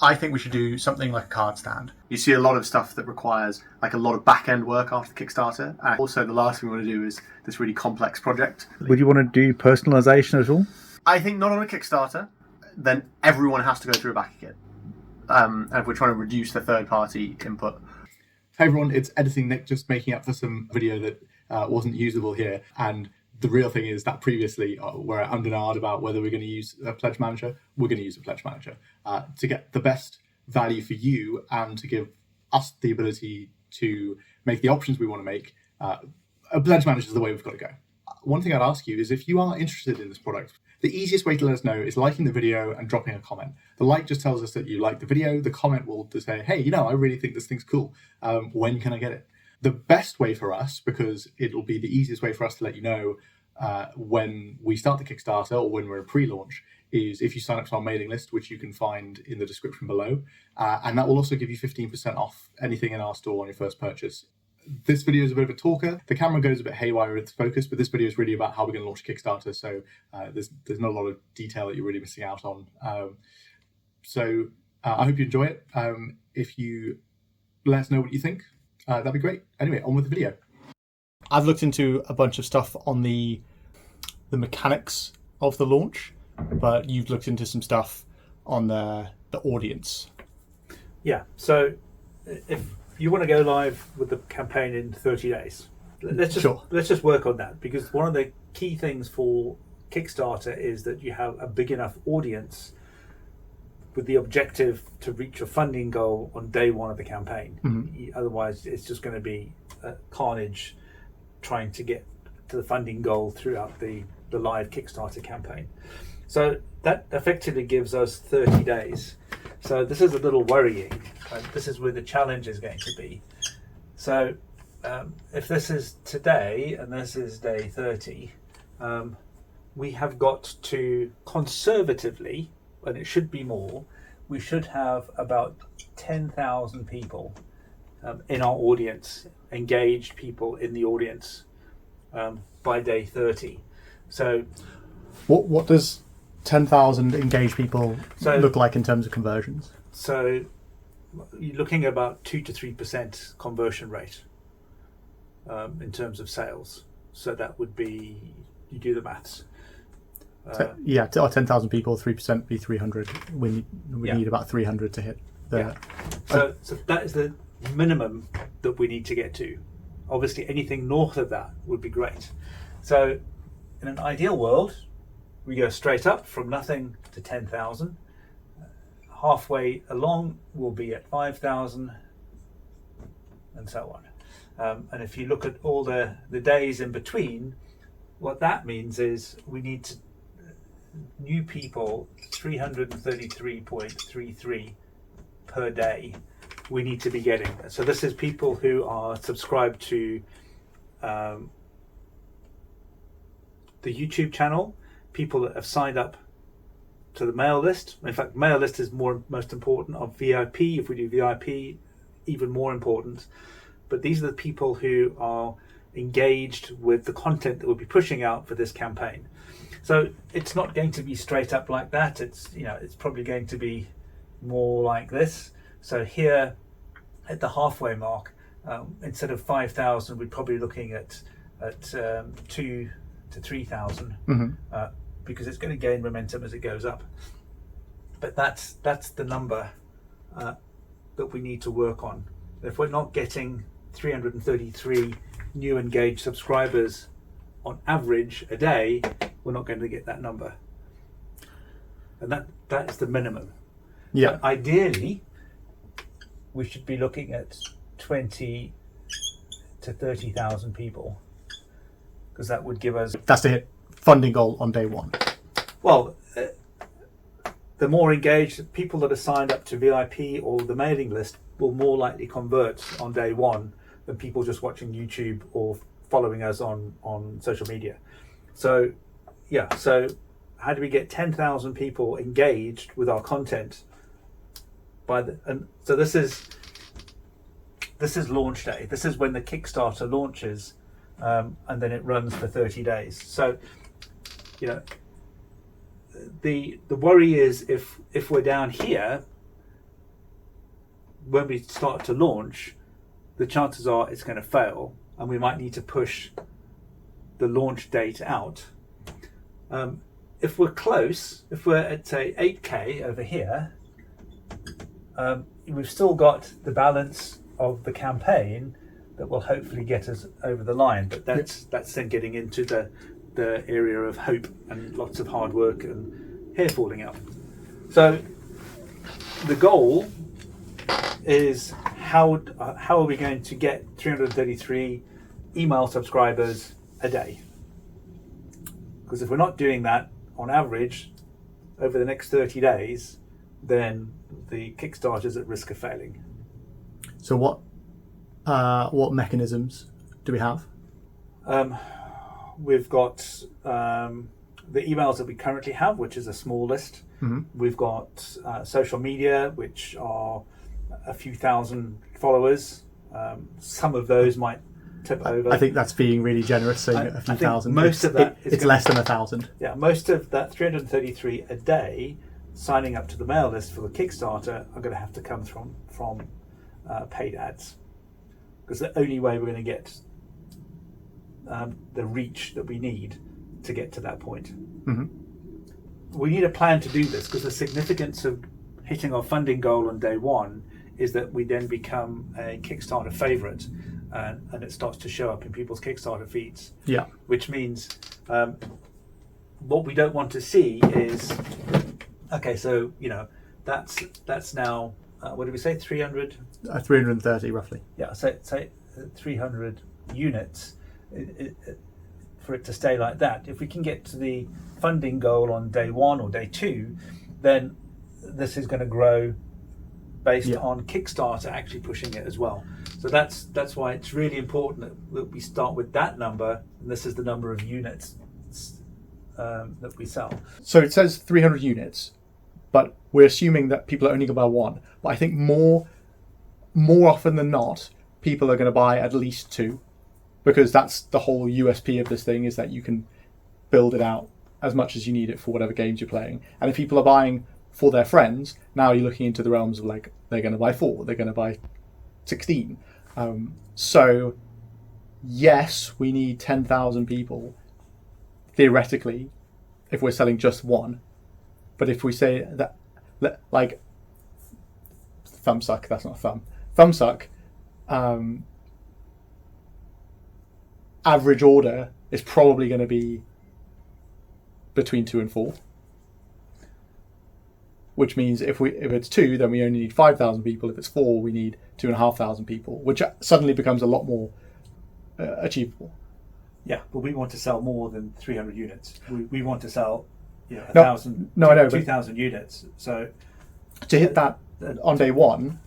I think we should do something like a card stand. You see a lot of stuff that requires like a lot of back-end work after the Kickstarter. And also the last thing we want to do is this really complex project. Would you want to do personalization at all? I think not on a Kickstarter. Then everyone has to go through a backer kit. And if we're trying to reduce the third-party input. Hey everyone, it's Editing Nick, just making up for some video that wasn't usable here. And the real thing is that previously, where I ummed about whether we're going to use a pledge manager, we're going to use a pledge manager to get the best value for you and to give us the ability to make the options we want to make. A pledge manager is the way we've got to go. One thing I'd ask you is if you are interested in this product, the easiest way to let us know is liking the video and dropping a comment. The like just tells us that you like the video. The comment will just say, hey, I really think this thing's cool. When can I get it? The best way for us, because it'll be the easiest way for us to let you know when we start the Kickstarter or when we're in pre-launch, is if you sign up to our mailing list, which you can find in the description below. And that will also give you 15% off anything in our store on your first purchase. This video is a bit of a talker. The camera goes a bit haywire with its focus, but this video is really about how we're going to launch a Kickstarter. So there's not a lot of detail that you're really missing out on. So I hope you enjoy it. If you let us know what you think, that'd be great. Anyway, on with the video. I've looked into a bunch of stuff on the mechanics of the launch, but you've looked into some stuff on the audience. Yeah, so if you want to go live with the campaign in 30 days, let's just work on that, because one of the key things for Kickstarter is that you have a big enough audience with the objective to reach your funding goal on day one of the campaign. Mm-hmm. Otherwise, it's just going to be carnage trying to get to the funding goal throughout the live Kickstarter campaign. So that effectively gives us 30 days. So this is a little worrying. This is where the challenge is going to be. So if this is today and this is day 30, we have got to conservatively, and it should be more, we should have about 10,000 people in our audience, engaged people in the audience by day 30. So what does 10,000 engaged people look like in terms of conversions? So you're looking at about 2 to 3% conversion rate in terms of sales. So that would be, you do the maths. 10,000 people, 3% would be 300. We need about 300 to hit the... So that is the minimum that we need to get to. Obviously, anything north of that would be great. So in an ideal world, we go straight up from nothing to 10,000. Halfway along, we'll be at 5,000, and so on. And if you look at all the days in between, what that means is we need to, new people, 333.33 per day we need to be getting. So this is people who are subscribed to the YouTube channel, people that have signed up to the mail list. In fact, mail list is most important. Of VIP, if we do VIP, even more important. But these are the people who are engaged with the content that we'll be pushing out for this campaign. So it's not going to be straight up like that. It's probably going to be more like this. So here at the halfway mark, instead of 5,000, we're probably looking at 2 to 3,000, because it's going to gain momentum as it goes up. But that's the number that we need to work on. If we're not getting 333 new engaged subscribers on average a day, we're not going to get that number. And that is the minimum. Yeah. But ideally, we should be looking at 20 to 30,000 people, because that would give us... That's to hit funding goal on day one. Well, the more engaged people that are signed up to VIP or the mailing list will more likely convert on day one than people just watching YouTube or following us on social media. So, so how do we get 10,000 people engaged with our content so this is launch day. This is when the Kickstarter launches, and then it runs for 30 days. So, the worry is if we're down here, when we start to launch, the chances are it's going to fail, and we might need to push the launch date out. If we're close, if we're at say 8K over here, we've still got the balance of the campaign that will hopefully get us over the line. But that's then getting into the area of hope and lots of hard work and hair falling out. So the goal is how are we going to get 333 email subscribers a day? Because if we're not doing that on average over the next 30 days, then the Kickstarter is at risk of failing. So what mechanisms do we have? We've got the emails that we currently have, which is a small list. Mm-hmm. We've got social media, which are a few thousand followers. Some of those might tip over. I think that's being really generous, saying a few thousand. Most of that it's less than 1,000. Yeah, most of that 333 a day signing up to the mail list for the Kickstarter are going to have to come from paid ads, because the only way we're going to get the reach that we need to get to that point. Mm-hmm. We need a plan to do this, because the significance of hitting our funding goal on day one is that we then become a Kickstarter favorite, and it starts to show up in people's Kickstarter feeds. Yeah. Which means what we don't want to see is, okay, so that's now what did we say, 300? 330 roughly. Yeah, so say 300 units. For it to stay like that, if we can get to the funding goal on day one or day two, then this is going to grow based on Kickstarter actually pushing it as well. So that's why it's really important that we start with that number, and this is the number of units that we sell. So it says 300 units, but we're assuming that people are only going to buy one. But I think more often than not, people are going to buy at least two, because that's the whole USP of this thing, is that you can build it out as much as you need it for whatever games you're playing. And if people are buying for their friends, now you're looking into the realms of like, they're going to buy 4, they're going to buy 16. So yes, we need 10,000 people theoretically if we're selling just one. But if we say that, like, thumbsuck, that's not thumb. Thumbsuck, average order is probably going to be between 2 and 4, which means if it's 2, then we only need 5,000 people. If it's 4, we need 2,500 people, which suddenly becomes a lot more achievable. Yeah, but we want to sell more than 300 units. We want to sell 1,000, 2,000 units. So to hit that on day one,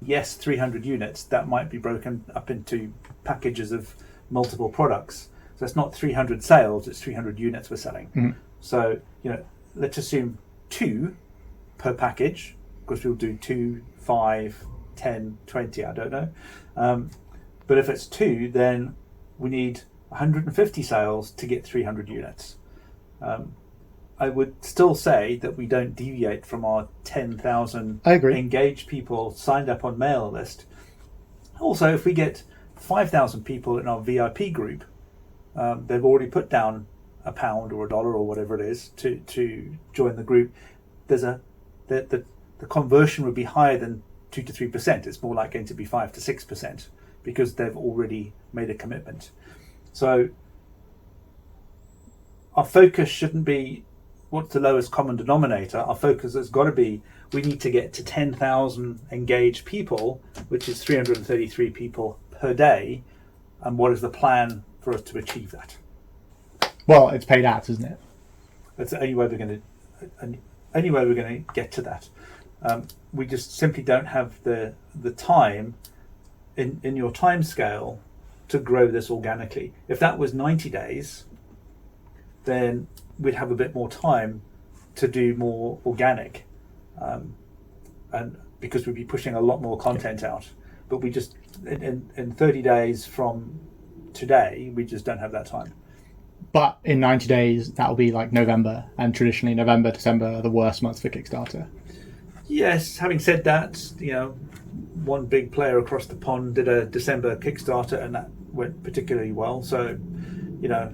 yes, 300 units, that might be broken up into packages of multiple products. So it's not 300 sales, it's 300 units we're selling. Mm-hmm. So, let's assume 2 per package, because we'll do 2, 5, 10, 20, I don't know. But if it's 2, then we need 150 sales to get 300 units. I would still say that we don't deviate from our 10,000 engaged people signed up on mail list. Also, if we get 5,000 people in our VIP group, they've already put down £1 or $1 or whatever it is to join the group. The conversion would be higher than 2 to 3%. It's more like going to be 5 to 6% because they've already made a commitment. So our focus shouldn't be what's the lowest common denominator. Our focus has got to be, we need to get to 10,000 engaged people, which is 333 people per day. And what is the plan for us to achieve that? Well, it's paid ads, isn't it? That's the only way we're going to get to that. We just simply don't have the time in your time scale to grow this organically. If that was 90 days, then we'd have a bit more time to do more organic, and because we'd be pushing a lot more content out. But we just in 30 days from today, we just don't have that time. But in 90 days, that'll be like November, and traditionally November, December are the worst months for Kickstarter. Yes, having said that, one big player across the pond did a December Kickstarter and that went particularly well. So,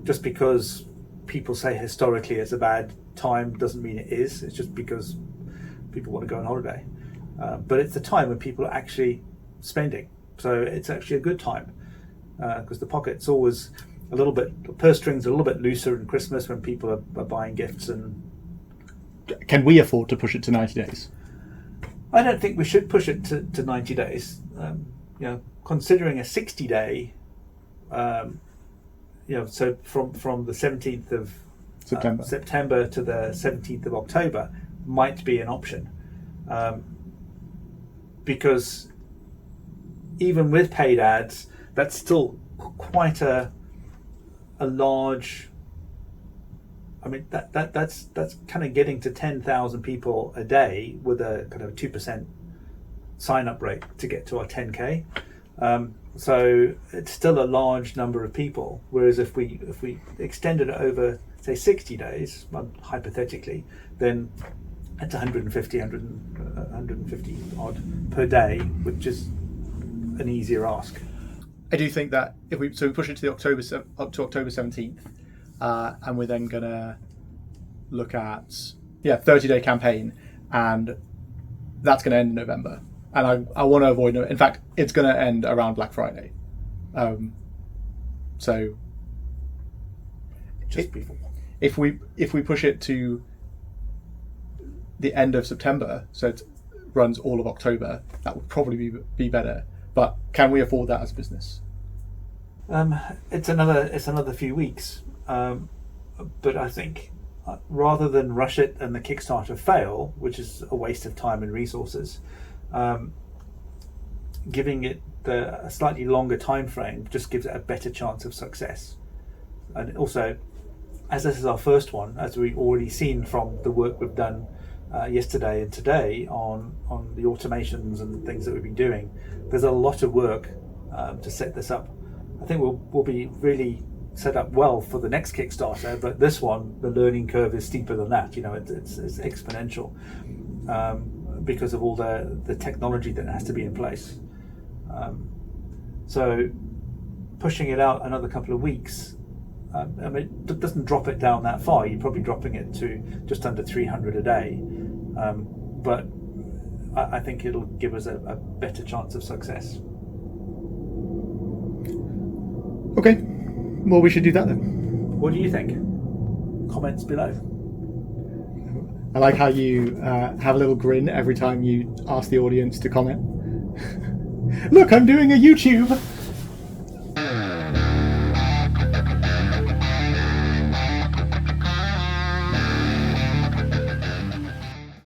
just because people say historically it's a bad time doesn't mean it is. It's just because people want to go on holiday. But it's the time when people are actually spending. So it's actually a good time because the pocket's always purse strings are a little bit looser in Christmas when people are buying gifts. And can we afford to push it to 90 days? I don't think we should push it to 90 days. Considering a 60-day, so from the 17th of September to the 17th of October might be an option. Because even with paid ads, that's still quite a large. I mean that's kind of getting to 10,000 people a day with a kind of 2% sign up rate to get to our 10K. So it's still a large number of people. Whereas if we extended it over say 60 days, hypothetically, then it's 150 odd per day, which is an easier ask. I do think that if we push it to up to October 17th, and we're then gonna look at 30-day campaign, and that's gonna end in November. And I want to avoid. In fact, it's gonna end around Black Friday. So Just before. If we push it to the end of September, so it runs all of October, that would probably be better. But can we afford that as a business? It's another few weeks, but I think rather than rush it and the Kickstarter fail, which is a waste of time and resources, giving it a slightly longer time frame just gives it a better chance of success. And also, as this is our first one, as we've already seen from the work we've done yesterday and today on the automations and things that we've been doing, there's a lot of work to set this up. I think we'll be really set up well for the next Kickstarter, but this one, the learning curve is steeper than that. It's exponential because of all the technology that has to be in place. So pushing it out another couple of weeks, it doesn't drop it down that far. You're probably dropping it to just under 300 a day, but I think it'll give us a better chance of success. Okay, well, we should do that then. What do you think? Comments below. I like how you have a little grin every time you ask the audience to comment. Look, I'm doing a YouTube.